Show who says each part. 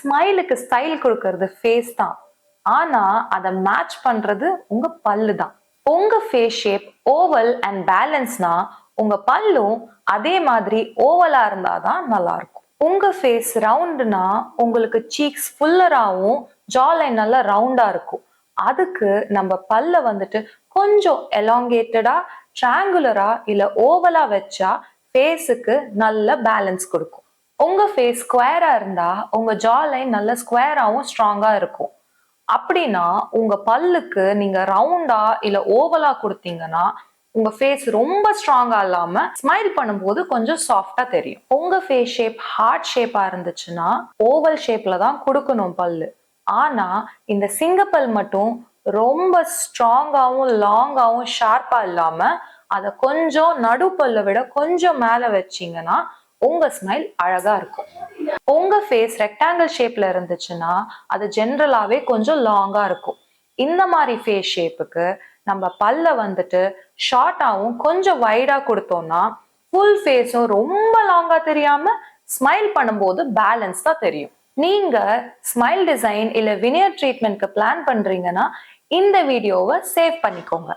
Speaker 1: ஸ்மைலுக்கு style கொடுக்கறது face தான். ஆனா அதை மேட்ச் பண்றது உங்க பல்லு தான். உங்க ஃபேஸ் ஷேப் ஓவல் அண்ட் பேலன்ஸ்னா உங்க பல்லும் அதே மாதிரி ஓவலா இருந்தாதான் நல்லா இருக்கும். உங்க ஃபேஸ் ரவுண்டுனா உங்களுக்கு சீக்ஸ் ஃபுல்லராகவும் ஜாலைன் நல்லா ரவுண்டா இருக்கும். அதுக்கு நம்ம பல்ல வந்துட்டு கொஞ்சம் எலாங்கேட்டடா, ட்ரையாங்குலரா இல்ல ஓவலா வச்சா ஃபேஸுக்கு நல்ல பேலன்ஸ் கொடுக்கும். உங்க ஃபேஸ் ஸ்கொயரா இருந்தா உங்க ஜாலைன் நல்ல ஸ்கொயராகவும் ஸ்ட்ராங்கா இருக்கும். அப்படின்னா உங்க பல்லுக்கு நீங்க ரவுண்டா இல்ல ஓவலா கொடுத்தீங்கன்னா உங்க ஃபேஸ் ரொம்ப ஸ்ட்ராங்கா இல்லாம ஸ்மைல் பண்ணும்போது கொஞ்சம் சாஃப்டா தெரியும். உங்க ஃபேஸ் ஷேப் ஹார்ட் ஷேப்பா இருந்துச்சுன்னா ஓவல் ஷேப்ல தான் கொடுக்கணும் பல்லு. ஆனா இந்த சிங்கப்பல் மட்டும் ரொம்ப ஸ்ட்ராங்காவும் லாங்காவும் ஷார்ப்பா இல்லாம அதை கொஞ்சம் நடுப்பல்ல விட கொஞ்சம் மேல வச்சீங்கன்னா உங்க ஸ்மைல் அழகா இருக்கும். உங்க ஃபேஸ் ரெக்டாங்கிள் ஷேப்ல இருந்துச்சுன்னா அது ஜென்ரலாவே கொஞ்சம் லாங்கா இருக்கும். இந்த மாதிரி ஃபேஸ் ஷேப்புக்கு நம்ம பல்ல வந்துட்டு ஷார்ட்டாவும் கொஞ்சம் வைடா கொடுத்தோம்னா ஃபுல் ஃபேஸும் ரொம்ப லாங்கா தெரியாம ஸ்மைல் பண்ணும்போது பேலன்ஸ்டா தெரியும். நீங்க ஸ்மைல் டிசைன் இல்ல வினியர் ட்ரீட்மெண்ட்க்கு பிளான் பண்றீங்கன்னா இந்த வீடியோவை சேவ் பண்ணிக்கோங்க.